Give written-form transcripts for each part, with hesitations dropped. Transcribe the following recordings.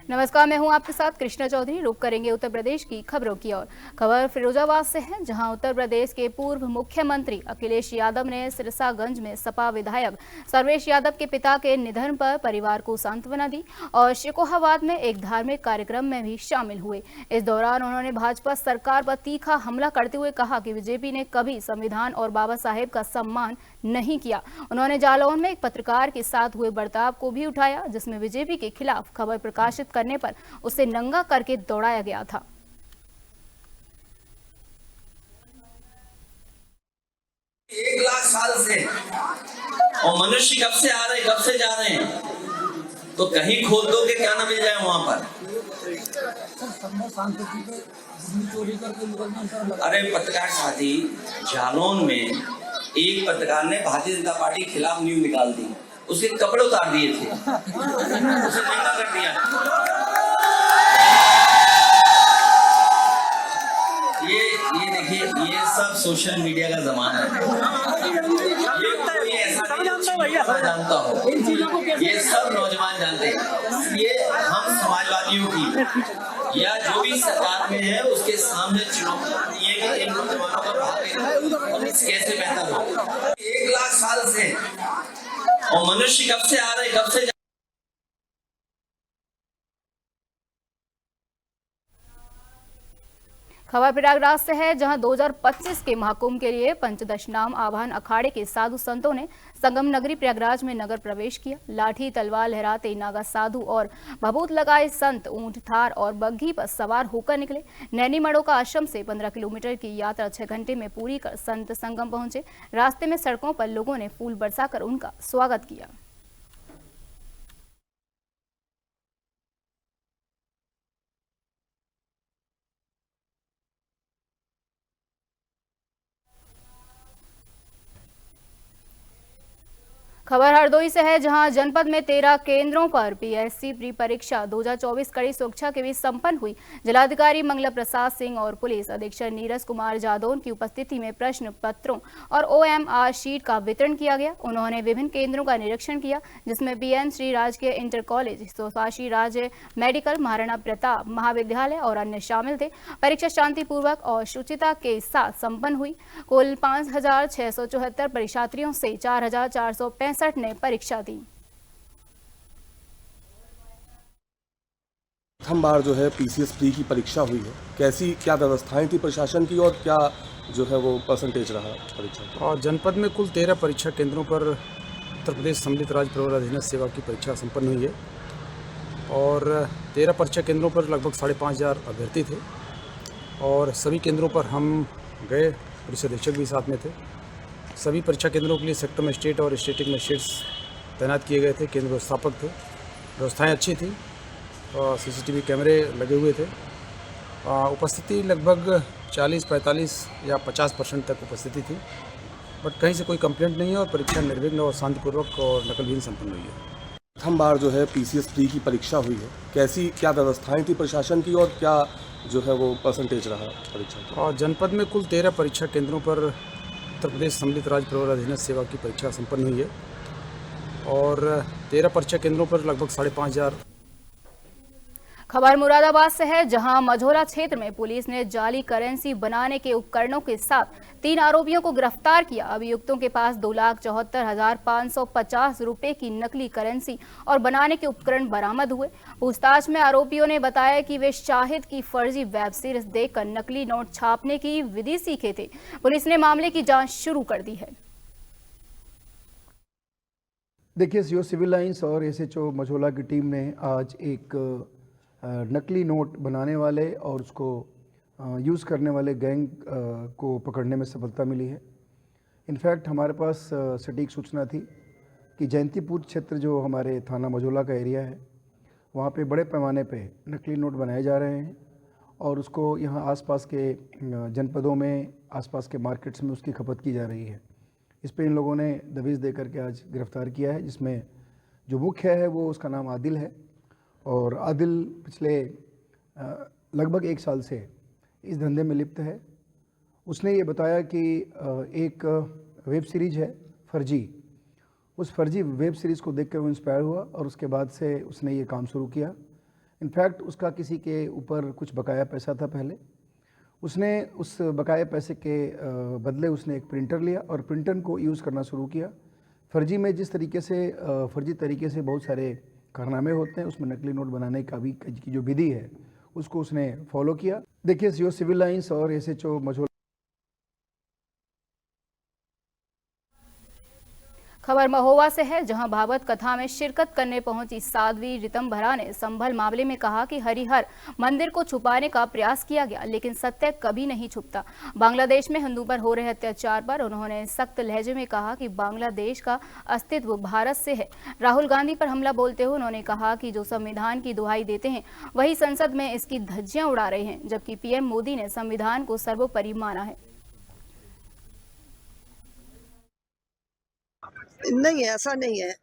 नमस्कार, मैं हूं आपके साथ कृष्णा चौधरी। रुक करेंगे उत्तर प्रदेश की खबरों की ओर। खबर फिरोजाबाद से है, जहां उत्तर प्रदेश के पूर्व मुख्यमंत्री अखिलेश यादव ने सिरसागंज में सपा विधायक सर्वेश यादव के पिता के निधन पर परिवार को सांत्वना दी और शिकोहाबाद में एक धार्मिक कार्यक्रम में भी शामिल हुए। इस दौरान उन्होंने भाजपा सरकार पर तीखा हमला करते हुए कहा कि बीजेपी ने कभी संविधान और बाबा साहेब का सम्मान नहीं किया। उन्होंने जालौन में एक पत्रकार के साथ हुए बर्ताव को भी उठाया, जिसमें बीजेपी के खिलाफ खबर प्रकाशित करने पर उसे नंगा करके दौड़ाया गया था। 1 लाख साल से और मनुष्य कब से आ रहे कब से जा रहे हैं, तो कहीं खोद दो कि क्या ना मिल जाए वहां पर। अरे पत्रकार साथी, जालौन में एक पत्रकार ने भारतीय जनता पार्टी के खिलाफ न्यूज निकाल दी, उसके कपड़े उतार दिए थे, उसे नंगा कर दिया। ये देखिए, ये सब सोशल मीडिया का जमाना है। ये कोई ऐसा नहीं जानता हो, ये सब नौजवान जानते हैं। ये हम समाजवादियों की या जो भी सरकार में है उसके सामने चुनौती है कि इन नौजवानों को कैसे बेहतर हो। 1 लाख साल से और मनुष्य कब से आ रहे कब से। खबर प्रयागराज से है, जहां 2025 के महाकुंभ के लिए पंचदशनाम आवाहन अखाड़े के साधु संतों ने संगम नगरी प्रयागराज में नगर प्रवेश किया। लाठी तलवार लहराते नागा साधु और भभूत लगाए संत ऊंट, थार और बग्घी पर सवार होकर निकले। नैनी मड़ो का आश्रम से 15 किलोमीटर की यात्रा 6 घंटे में पूरी कर संत संगम पहुंचे। रास्ते में सड़कों पर लोगों ने फूल बरसाकर उनका स्वागत किया। खबर हरदोई से है, जहां जनपद में 13 केंद्रों पर पीएससी प्री परीक्षा 2024 कड़ी सुरक्षा के बीच संपन्न हुई। जिलाधिकारी मंगला प्रसाद सिंह और पुलिस अधीक्षक नीरज कुमार जादौन की उपस्थिति में प्रश्न पत्रों और ओएमआर शीट का वितरण किया गया। उन्होंने विभिन्न केंद्रों का निरीक्षण किया, जिसमें बीएन श्री राजकीय इंटर कॉलेज, सोसाशी राज्य मेडिकल, महाराणा प्रताप महाविद्यालय और अन्य शामिल थे। परीक्षा शांतिपूर्वक और शुचिता के साथ संपन्न हुई। कुल 5,674 परीक्षार्थियों से 4,465 ने परीक्षा दी। प्रथम बार जो है पीसीएस प्री की परीक्षा हुई है, कैसी क्या व्यवस्थाएं थी प्रशासन की और क्या जो है वो परसेंटेज रहा परीक्षा का? और जनपद में कुल 13 परीक्षा केंद्रों पर उत्तर प्रदेश सम्मिलित राज्य प्रवर अधीनस्थ सेवा की परीक्षा संपन्न हुई है और 13 परीक्षा केंद्रों पर लगभग 5,500 अभ्यर्थी थे और सभी केंद्रों पर हम गए, पुलिस अधीक्षक भी साथ में थे। सभी परीक्षा केंद्रों के लिए सेक्टर मजिस्ट्रेट और स्टेटिक मजिस्ट्रेट्स तैनात किए गए थे। केंद्र व्यवस्थापक थे, व्यवस्थाएं अच्छी थी और सीसीटीवी कैमरे लगे हुए थे। उपस्थिति लगभग 40-45 या 50% तक उपस्थिति थी, बट कहीं से कोई कंप्लेंट नहीं है और परीक्षा निर्विघ्न और शांतिपूर्वक और नकलविहीन संपन्न हुई है। प्रथम बार जो है पीसीएस प्री की परीक्षा हुई है, कैसी क्या व्यवस्थाएं थी प्रशासन की और क्या जो है वो परसेंटेज रहा परीक्षा का? और जनपद में कुल 13 परीक्षा केंद्रों पर उत्तर प्रदेश सम्मिलित राज्य प्रवर अधीनस्थ सेवा की परीक्षा संपन्न हुई है और 13 परीक्षा केंद्रों पर लगभग 5,500। खबर मुरादाबाद से है, जहां मझौला क्षेत्र में पुलिस ने जाली करेंसी बनाने के उपकरणों के साथ 3 आरोपियों को गिरफ्तार किया। अभियुक्तों के पास 2,74,550 रुपए की नकली करेंसी और बनाने के उपकरण बरामद हुए। पूछताछ में आरोपियों ने बताया कि वे शाहिद की फर्जी वेब सीरीज देखकर नकली नोट छापने की विधि सीखे थे। पुलिस ने मामले की जाँच शुरू कर दी है। देखिए, सीओ सिविल लाइंस और एसएचओ मझौला की टीम ने आज एक नकली नोट बनाने वाले और उसको यूज़ करने वाले गैंग को पकड़ने में सफलता मिली है। इनफैक्ट हमारे पास सटीक सूचना थी कि जयंतीपुर क्षेत्र जो हमारे थाना मझौला का एरिया है, वहाँ पे बड़े पैमाने पे नकली नोट बनाए जा रहे हैं और उसको यहाँ आसपास के जनपदों में, आसपास के मार्केट्स में उसकी खपत की जा रही है। इस पे इन लोगों ने दबिश दे करके आज गिरफ्तार किया है, जिसमें जो मुख्य है वो उसका नाम आदिल है और आदिल पिछले लगभग 1 साल से इस धंधे में लिप्त है। उसने ये बताया कि एक वेब सीरीज है फर्जी, उस फर्जी वेब सीरीज़ को देख कर वो इंस्पायर हुआ और उसके बाद से उसने ये काम शुरू किया। इनफैक्ट उसका किसी के ऊपर कुछ बकाया पैसा था पहले, उसने उस बकाया पैसे के बदले उसने एक प्रिंटर लिया और प्रिंटर को यूज़ करना शुरू किया। फर्जी में जिस तरीके से फर्जी तरीके से बहुत सारे कारनामे होते हैं, उसमें नकली नोट बनाने का भी की जो विधि है उसको उसने फॉलो किया। देखिए, जो सिविल लाइंस और SHO मझोला। खबर महोबा से है, जहां भागवत कथा में शिरकत करने पहुंची साध्वी ऋतंभरा ने संभल मामले में कहा कि हरिहर मंदिर को छुपाने का प्रयास किया गया, लेकिन सत्य कभी नहीं छुपता। बांग्लादेश में हिंदू पर हो रहे अत्याचार पर उन्होंने सख्त लहजे में कहा कि बांग्लादेश का अस्तित्व भारत से है। राहुल गांधी पर हमला बोलते हुए उन्होंने कहा कि जो संविधान की दुहाई देते हैं वही संसद में इसकी धज्जियां उड़ा रहे हैं, जबकि PM मोदी ने संविधान को सर्वोपरि माना है। नहीं, ऐसा नहीं है।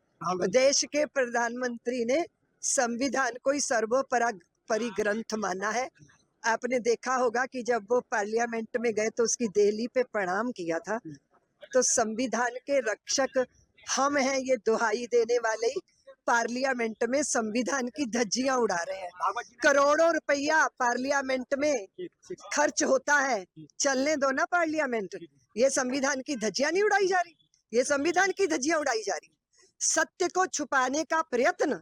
देश के प्रधानमंत्री ने संविधान को ही सर्वोपरि ग्रंथ माना है। आपने देखा होगा कि जब वो पार्लियामेंट में गए तो उसकी देहली पे प्रणाम किया था। तो संविधान के रक्षक हम हैं, ये दुहाई देने वाले ही पार्लियामेंट में संविधान की धज्जियां उड़ा रहे हैं। करोड़ों रुपया पार्लियामेंट में खर्च होता है, चलने दो ना पार्लियामेंट। ये संविधान की धज्जियां नहीं उड़ाई जा रही, ये संविधान की धज्जियां उड़ाई जा रही। सत्य को छुपाने का प्रयत्न,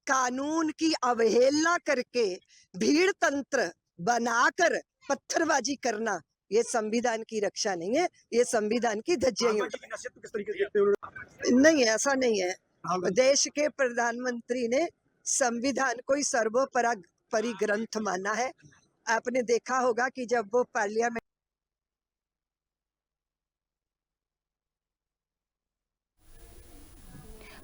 कानून की अवहेलना करके भीड़ तंत्र बनाकर पत्थरबाजी करना, ये संविधान की रक्षा नहीं है, ये संविधान की धज्जियां। नहीं, ऐसा नहीं है। देश के प्रधानमंत्री ने संविधान को ही सर्वोपरि ग्रंथ माना है। आपने देखा होगा कि जब वो पार्लियामेंट।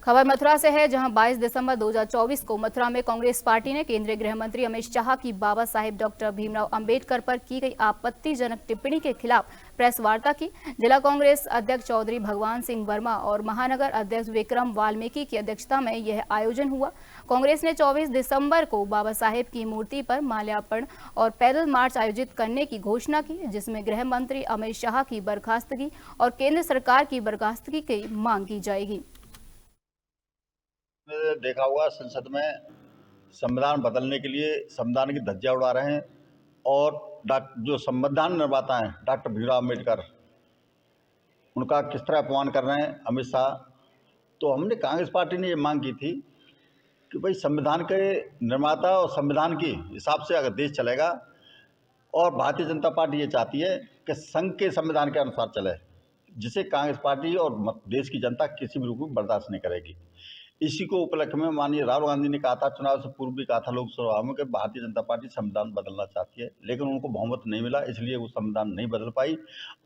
खबर मथुरा से है, जहां 22 दिसंबर 2024 को मथुरा में कांग्रेस पार्टी ने केंद्रीय गृह मंत्री अमित शाह की बाबा साहेब डॉक्टर भीमराव अंबेडकर पर की गई आपत्तिजनक टिप्पणी के खिलाफ प्रेस वार्ता की। जिला कांग्रेस अध्यक्ष चौधरी भगवान सिंह वर्मा और महानगर अध्यक्ष विक्रम वाल्मीकि की अध्यक्षता में यह आयोजन हुआ। कांग्रेस ने 24 दिसंबर को बाबा साहेब की मूर्ति पर माल्यार्पण और पैदल मार्च आयोजित करने की घोषणा की, जिसमें गृह मंत्री अमित शाह की बर्खास्तगी और केंद्र सरकार की बर्खास्तगी की मांग की जाएगी। देखा हुआ संसद में संविधान बदलने के लिए संविधान की धज्जियां उड़ा रहे हैं और जो संविधान निर्माता हैं डॉक्टर भीमराव अम्बेडकर, उनका किस तरह अपमान कर रहे हैं अमित शाह। तो हमने कांग्रेस पार्टी ने ये मांग की थी कि भाई संविधान के निर्माता और संविधान के हिसाब से अगर देश चलेगा, और भारतीय जनता पार्टी ये चाहती है कि संघ के संविधान के अनुसार चले, जिसे कांग्रेस पार्टी और देश की जनता किसी भी रूप में बर्दाश्त नहीं करेगी। इसी को उपलक्ष्य में माननीय राहुल गांधी ने कहा था, चुनाव से पूर्व भी कहा था लोकसभा में, कि भारतीय जनता पार्टी संविधान बदलना चाहती है, लेकिन उनको बहुमत नहीं मिला, इसलिए वो संविधान नहीं बदल पाई।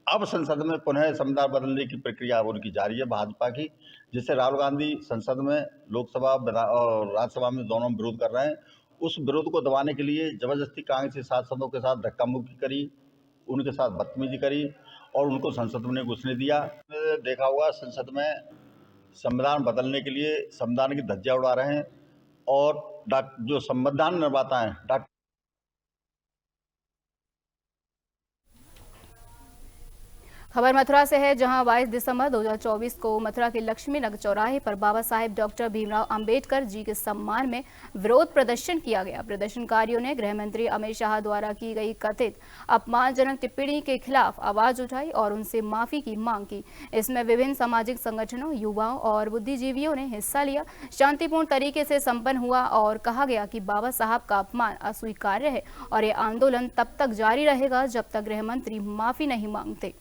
अब संसद में पुनः संविधान बदलने की प्रक्रिया उनकी जारी है भाजपा की, जिससे राहुल गांधी संसद में लोकसभा और राज्यसभा में दोनों विरोध कर रहे हैं। उस विरोध को दबाने के लिए जबरदस्ती कांग्रेसी सांसदों के साथ धक्का मुक्की करी, उनके साथ बदतमीजी करी और उनको संसद में घुसने दिया। देखा हुआ संसद में संविधान बदलने के लिए संविधान की धज्जियां उड़ा रहे हैं और जो संविधान निर्माता हैं डॉक्टर। खबर मथुरा से है, जहां 22 दिसंबर 2024 को मथुरा के लक्ष्मी नगर चौराहे पर बाबा साहेब डॉक्टर भीमराव अंबेडकर जी के सम्मान में विरोध प्रदर्शन किया गया। प्रदर्शनकारियों ने गृह मंत्री अमित शाह द्वारा की गई कथित अपमानजनक टिप्पणी के खिलाफ आवाज उठाई और उनसे माफी की मांग की। इसमें विभिन्न सामाजिक संगठनों, युवाओं और बुद्धिजीवियों ने हिस्सा लिया। शांतिपूर्ण तरीके से संपन्न हुआ और कहा गया कि बाबा साहब का अपमान अस्वीकार्य है और ये आंदोलन तब तक जारी रहेगा जब तक गृह मंत्री माफी नहीं मांगते।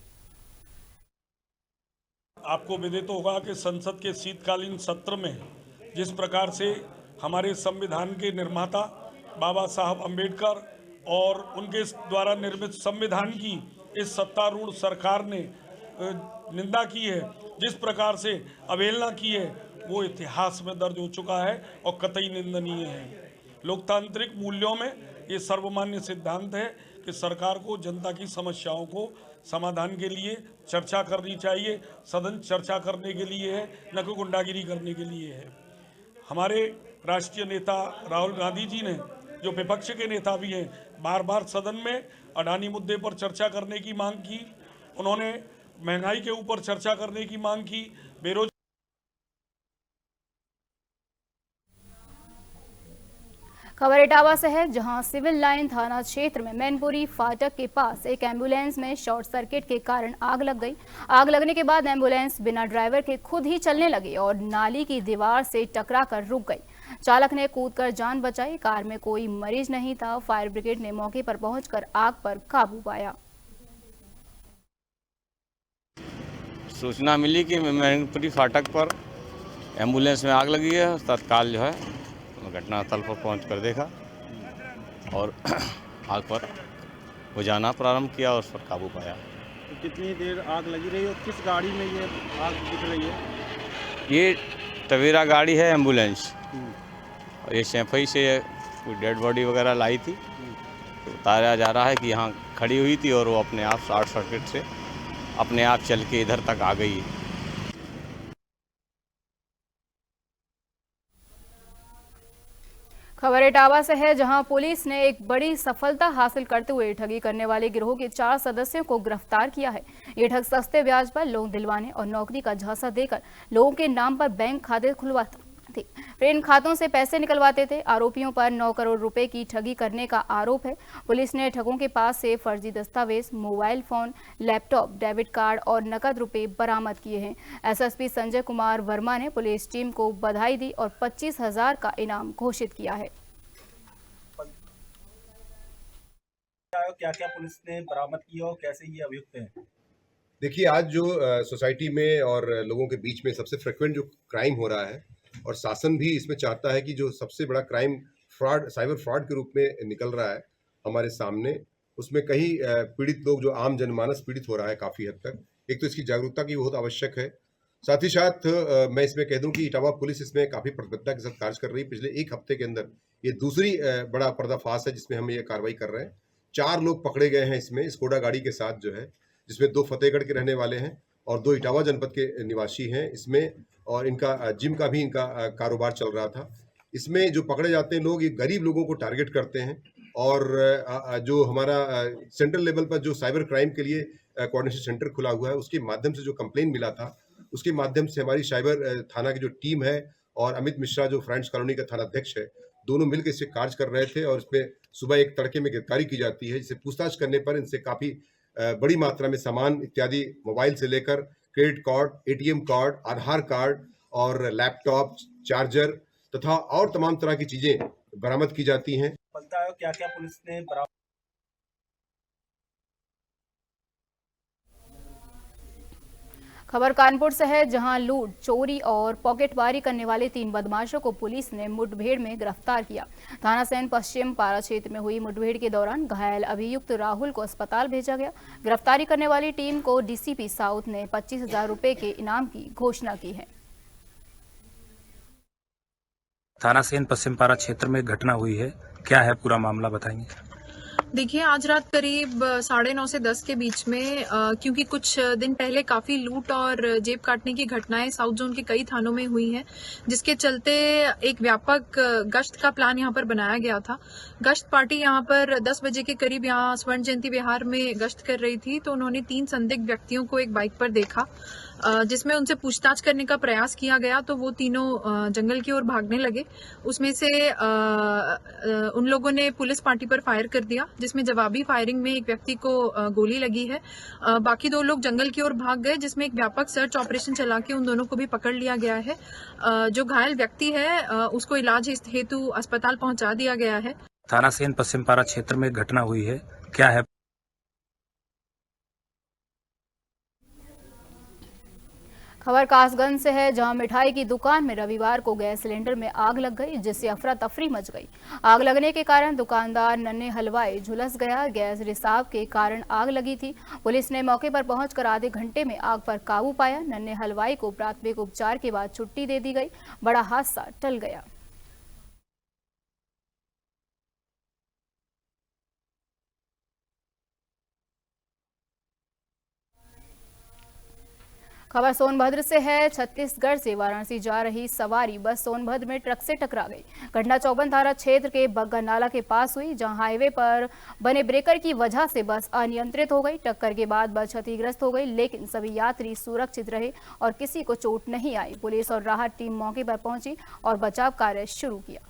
आपको विदित होगा कि संसद के शीतकालीन सत्र में जिस प्रकार से हमारे संविधान के निर्माता बाबा साहब अंबेडकर और उनके द्वारा निर्मित संविधान की इस सत्तारूढ़ सरकार ने निंदा की है, जिस प्रकार से अवहेलना की है, वो इतिहास में दर्ज हो चुका है और कतई निंदनीय है। लोकतांत्रिक मूल्यों में ये सर्वमान्य सिद्धांत है कि सरकार को जनता की समस्याओं को समाधान के लिए चर्चा करनी चाहिए। सदन चर्चा करने के लिए है, न कि गुंडागिरी करने के लिए है। हमारे राष्ट्रीय नेता राहुल गांधी जी ने, जो विपक्ष के नेता भी हैं, बार बार सदन में अडानी मुद्दे पर चर्चा करने की मांग की। उन्होंने महंगाई के ऊपर चर्चा करने की मांग की, बेरोजगारी। खबर इटावा से है, जहां सिविल लाइन थाना क्षेत्र में मैनपुरी फाटक के पास एक एम्बुलेंस में शॉर्ट सर्किट के कारण आग लग गई। आग लगने के बाद एम्बुलेंस बिना ड्राइवर के खुद ही चलने लगी और नाली की दीवार से टकराकर रुक गई। चालक ने कूदकर जान बचाई। कार में कोई मरीज नहीं था। फायर ब्रिगेड ने मौके पर पहुंचकर आग पर काबू पाया। सूचना मिली कि मैनपुरी फाटक पर एम्बुलेंस में आग लगी है। तत्काल जो है घटनास्थल पर पहुंचकर देखा और आग पर बुझाना प्रारंभ किया और उस पर काबू पाया। तो कितनी देर आग लगी रही और किस गाड़ी में ये आग दिख रही है? ये टवेरा गाड़ी है एम्बुलेंस, और ये सैफई से कोई डेड बॉडी वगैरह लाई थी, तो बताया जा रहा है कि यहाँ खड़ी हुई थी और वो अपने आप शॉर्ट सर्किट से अपने आप चल के इधर तक आ गई। खबर इटावा से है, जहां पुलिस ने एक बड़ी सफलता हासिल करते हुए ठगी करने वाले गिरोह के 4 सदस्यों को गिरफ्तार किया है। ये ठग सस्ते ब्याज पर लोन दिलवाने और नौकरी का झांसा देकर लोगों के नाम पर बैंक खाते खुलवाते थे, फिर इन खातों से पैसे निकलवाते थे। आरोपियों पर 9 करोड़ रुपए की ठगी करने का आरोप है। पुलिस ने ठगों के पास से फर्जी दस्तावेज, mobile phone, laptop, debit card और नकद रुपए बरामद किए हैं। एसएसपी संजय कुमार वर्मा ने पुलिस टीम को बधाई दी और 25,000 का इनाम घोषित किया है। क्या क्या पुलिस ने बरामद किया और कैसे ये अभियुक्त हैं? देखिए, आज जो सोसाइटी में और लोगों के बीच में सबसे फ्रिक्वेंट जो क्राइम हो रहा है, और शासन भी इसमें चाहता है कि जो सबसे बड़ा क्राइम फ्रॉड, साइबर फ्रॉड के रूप में निकल रहा है हमारे सामने, उसमें कई पीड़ित लोग, जो आम जनमानस पीड़ित हो रहा है काफ़ी हद तक। एक तो इसकी जागरूकता की बहुत आवश्यक है। साथ ही साथ मैं इसमें कह दूं कि इटावा पुलिस इसमें काफ़ी प्रतिबद्धता के साथ कार्य कर रही है। पिछले 1 हफ्ते के अंदर ये दूसरी बड़ा पर्दाफाश है जिसमें हम ये कार्रवाई कर रहे हैं। 4 लोग पकड़े गए हैं इसमें, स्कोडा गाड़ी के साथ जो है, जिसमें 2 फतेहगढ़ के रहने वाले हैं और 2 इटावा जनपद के निवासी हैं इसमें, और इनका जिम का भी इनका कारोबार चल रहा था। इसमें जो पकड़े जाते हैं लोग, ये गरीब लोगों को टारगेट करते हैं, और जो हमारा सेंट्रल लेवल पर जो साइबर क्राइम के लिए कोऑर्डिनेशन सेंटर खुला हुआ है, उसके माध्यम से जो कंप्लेन मिला था, उसके माध्यम से हमारी साइबर थाना की जो टीम है और अमित मिश्रा जो फ्रेंड्स कॉलोनी का थाना अध्यक्ष है, दोनों मिलकर इससे कार्य कर रहे थे। और इसमें सुबह एक तड़के में गिरफ्तारी की जाती है, जिसे पूछताछ करने पर इनसे काफ़ी बड़ी मात्रा में सामान इत्यादि, मोबाइल से लेकर क्रेडिट कार्ड, एटीएम कार्ड, आधार कार्ड और लैपटॉप, चार्जर तथा और तमाम तरह की चीजें बरामद की जाती हैं। क्या क्या पुलिस ने बरामद? खबर कानपुर से है, जहां लूट, चोरी और पॉकेटमारी करने वाले 3 बदमाशों को पुलिस ने मुठभेड़ में गिरफ्तार किया। थाना सैन पश्चिम पारा क्षेत्र में हुई मुठभेड़ के दौरान घायल अभियुक्त राहुल को अस्पताल भेजा गया। गिरफ्तारी करने वाली टीम को डीसीपी साउथ ने 25,000 रुपए के इनाम की घोषणा की है। थाना सैन पश्चिम पारा क्षेत्र में घटना हुई है, क्या है पूरा मामला बताएंगे? देखिए, आज रात करीब 9:30 से 10 के बीच में क्योंकि कुछ दिन पहले काफी लूट और जेब काटने की घटनाएं साउथ जोन के कई थानों में हुई हैं, जिसके चलते एक व्यापक गश्त का प्लान यहां पर बनाया गया था। गश्त पार्टी यहां पर 10 बजे के करीब यहां स्वर्ण जयंती विहार में गश्त कर रही थी, तो उन्होंने 3 संदिग्ध व्यक्तियों को एक बाइक पर देखा, जिसमें उनसे पूछताछ करने का प्रयास किया गया, तो वो तीनों जंगल की ओर भागने लगे। उसमें से उन लोगों ने पुलिस पार्टी पर फायर कर दिया, जिसमें जवाबी फायरिंग में एक व्यक्ति को गोली लगी है। बाकी 2 लोग जंगल की ओर भाग गए, जिसमें एक व्यापक सर्च ऑपरेशन चला के उन दोनों को भी पकड़ लिया गया है। जो घायल व्यक्ति है उसको इलाज हेतु अस्पताल पहुंचा दिया गया है। थाना सैन पश्चिम पारा क्षेत्र में घटना हुई है, क्या है? खबर कासगंज से है, जहां मिठाई की दुकान में रविवार को गैस सिलेंडर में आग लग गई, जिससे अफरा तफरी मच गई। आग लगने के कारण दुकानदार नन्हे हलवाई झुलस गया। गैस रिसाव के कारण आग लगी थी। पुलिस ने मौके पर पहुंचकर आधे घंटे में आग पर काबू पाया। नन्हे हलवाई को प्राथमिक उपचार के बाद छुट्टी दे दी गई। बड़ा हादसा टल गया। खबर सोनभद्र से है, छत्तीसगढ़ से वाराणसी जा रही सवारी बस सोनभद्र में ट्रक से टकरा गई। घटना चौबन थाना क्षेत्र के बग्गा नाला के पास हुई, जहां हाईवे पर बने ब्रेकर की वजह से बस अनियंत्रित हो गई। टक्कर के बाद बस क्षतिग्रस्त हो गई, लेकिन सभी यात्री सुरक्षित रहे और किसी को चोट नहीं आई। पुलिस और राहत टीम मौके पर पहुंची और बचाव कार्य शुरू किया।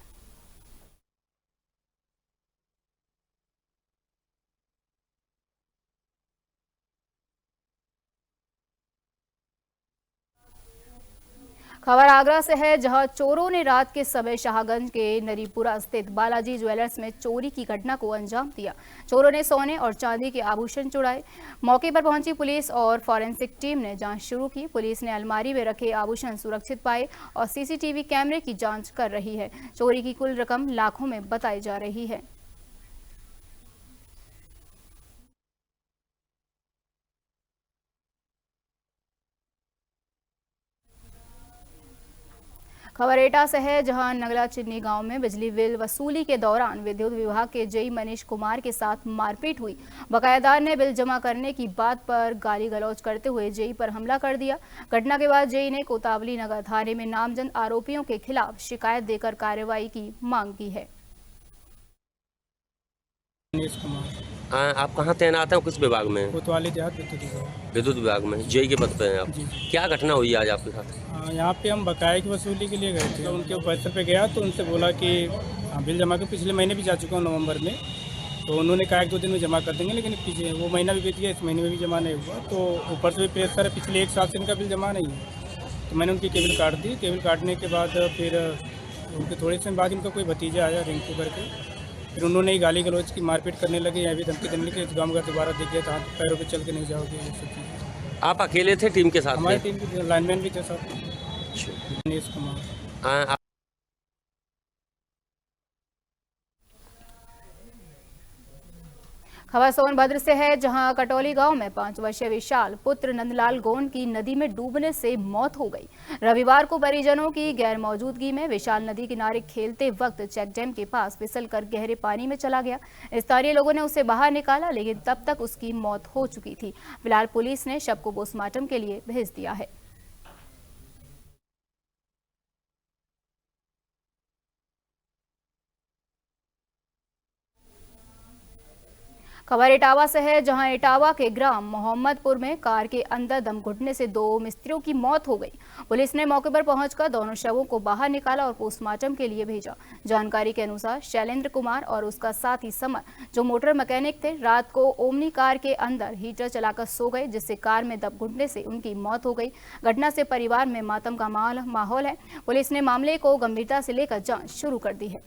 खबर आगरा से है, जहां चोरों ने रात के समय शाहगंज के नरीपुरा स्थित बालाजी ज्वेलर्स में चोरी की घटना को अंजाम दिया। चोरों ने सोने और चांदी के आभूषण चुराए। मौके पर पहुंची पुलिस और फॉरेंसिक टीम ने जांच शुरू की। पुलिस ने अलमारी में रखे आभूषण सुरक्षित पाए और सीसीटीवी कैमरे की जांच कर रही है। चोरी की कुल रकम लाखों में बताई जा रही है। खबर एटा से है, जहां नगला चिन्नी गांव में बिजली बिल वसूली के दौरान विद्युत विभाग के जेई मनीष कुमार के साथ मारपीट हुई। बकायादार ने बिल जमा करने की बात पर गाली गलौज करते हुए जेई पर हमला कर दिया। घटना के बाद जेई ने कोतावली नगर थाने में नामजद आरोपियों के खिलाफ शिकायत देकर कार्रवाई की मांग की है। आप कहाँ तैनात हैं, किस विभाग में? कोतवाली देहात विद्युत विभाग में जेई के पद पे हैं आप। क्या घटना हुई आज आपके साथ? यहाँ पे हम बकाया की वसूली के लिए गए थे। तो उनके ऑफिसर पे गया तो उनसे बोला कि बिल जमा कर, पिछले महीने भी जा चुका हूँ नवंबर में, तो उन्होंने कहा 1-2 दिन में जमा कर देंगे, लेकिन पीछे वो महीना भी बीत गया, इस महीने में भी जमा नहीं हुआ। तो ऊपर से भी प्रेशर है, पिछले 1 साल से इनका बिल जमा नहीं है। तो मैंने उनकी केबल काट दी। केबल काटने के बाद फिर उनके थोड़े समय बाद इनका कोई भतीजा आया रिंकू करके, फिर उन्होंने ही गाली गलौज की, मारपीट करने लगे। यहाँ भी धमकी देने लगे, इस गाँव का दोबारा दिख गया था, पैरों पर चल के नहीं जाओगे, ये सब चीज़ें। आप अकेले थे, टीम के साथ? हमारी टीम के लाइनमैन भी थे साथ। मनीष कुमार। खबर सोनभद्र से है, जहां कटौली गांव में 5 वर्षीय विशाल पुत्र नंदलाल गोंड की नदी में डूबने से मौत हो गई। रविवार को परिजनों की गैर मौजूदगी में विशाल नदी किनारे खेलते वक्त चेक डैम के पास फिसलकर गहरे पानी में चला गया। स्थानीय लोगों ने उसे बाहर निकाला, लेकिन तब तक उसकी मौत हो चुकी थी। फिलहाल पुलिस ने शव को पोस्टमार्टम के लिए भेज दिया है। खबर इटावा से है, जहां इटावा के ग्राम मोहम्मदपुर में कार के अंदर दम घुटने से 2 मिस्त्रियों की मौत हो गई। पुलिस ने मौके पर पहुंचकर दोनों शवों को बाहर निकाला और पोस्टमार्टम के लिए भेजा। जानकारी के अनुसार शैलेंद्र कुमार और उसका साथी समर, जो मोटर मैकेनिक थे, रात को ओमनी कार के अंदर हीटर चलाकर सो गए, जिससे कार में दम घुटने से उनकी मौत हो गई। घटना से परिवार में मातम का माहौल है। पुलिस ने मामले को गंभीरता से लेकर जाँच शुरू कर दी है।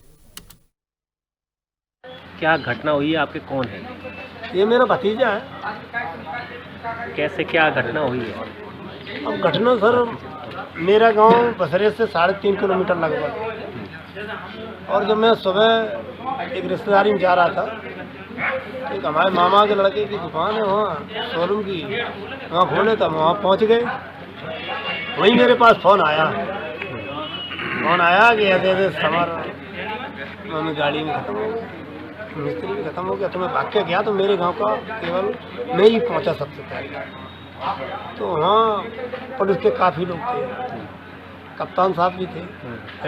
क्या घटना हुई है, आपके कौन है? ये मेरा भतीजा है। कैसे क्या घटना हुई है? अब घटना सर, मेरा गांव बसरे से 3.5 किलोमीटर लगभग, और जब मैं सुबह एक रिश्तेदारी में जा रहा था, एक हमारे मामा के लड़के की दुकान है वहाँ शोरूम की, वहाँ खोले तब वहाँ पहुँच गए। वहीं मेरे पास फ़ोन आया कि ऐसे समर मम्मी गाड़ी में खत्म हो गया, मिस्त्री भी खत्म हो गया। तो मैं भाग के गया, तो मेरे गांव का केवल मैं ही पहुंचा सबसे पहले। तो वहाँ पुलिस के काफ़ी लोग थे, कप्तान साहब भी थे,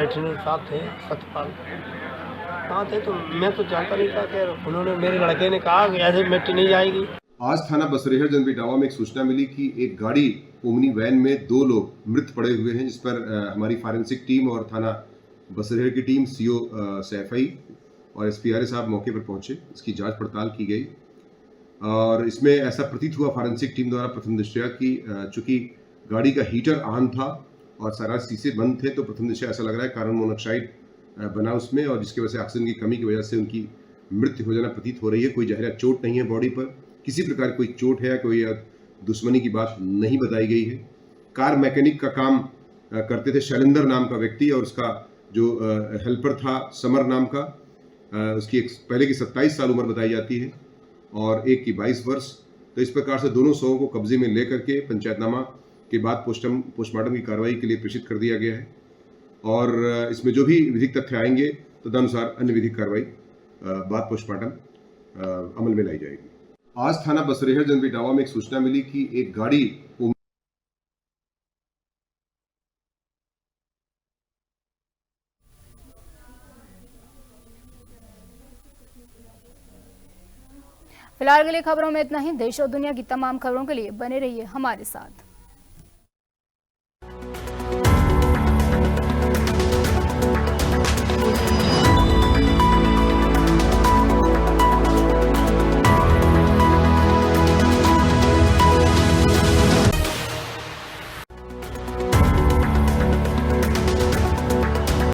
एडिशनल साहब थे, सतपाल वहाँ थे। तो मैं तो जानता नहीं था कि उन्होंने, मेरे लड़के ने कहा कि ऐसे मिट्टी नहीं जाएगी। आज थाना बसरेहर जनपद इटावा में एक सूचना मिली कि एक गाड़ी ओमनी वैन में 2 लोग मृत पड़े हुए हैं, जिस पर हमारी फॉरेंसिक टीम और थाना बसरेहर की टीम, सीओ सैफई और एसपीआरए साहब मौके पर पहुंचे। इसकी जांच पड़ताल की गई और इसमें ऐसा प्रतीत हुआ फॉरेंसिक टीम द्वारा प्रथम दृष्टया कि चूंकि गाड़ी का हीटर ऑन था और सारा शीशे बंद थे, तो प्रथम दृष्टया ऐसा लग रहा है कार्बन मोनोऑक्साइड बना उसमें, और जिसकी वजह से ऑक्सीजन की कमी की वजह से उनकी मृत्यु हो जाना प्रतीत हो रही है। कोई जहरीला चोट नहीं है बॉडी पर, किसी प्रकार कोई चोट है या कोई दुश्मनी की बात नहीं बताई गई है। कार मैकेनिक का काम करते थे शैलेंद्र नाम का व्यक्ति, और उसका जो हेल्पर था समर नाम का, उसकी पहले की 27 साल उम्र बताई जाती है और एक की 22 वर्ष। तो इस प्रकार से दोनों शवों को कब्जे में लेकर के पंचायतनामा के बाद पोस्टमार्टम की कार्रवाई के लिए प्रेषित कर दिया गया है, और इसमें जो भी विधिक तथ्य आएंगे तदनुसार अन्य विधिक कार्रवाई बाद पोस्टमार्टम अमल में लाई जाएगी। आज थाना बसरेहर जनपद इटावा में एक सूचना मिली कि एक गाड़ी फिलहाल के लिए खबरों में इतना ही। देश और दुनिया की तमाम खबरों के लिए बने रहिए हमारे साथ।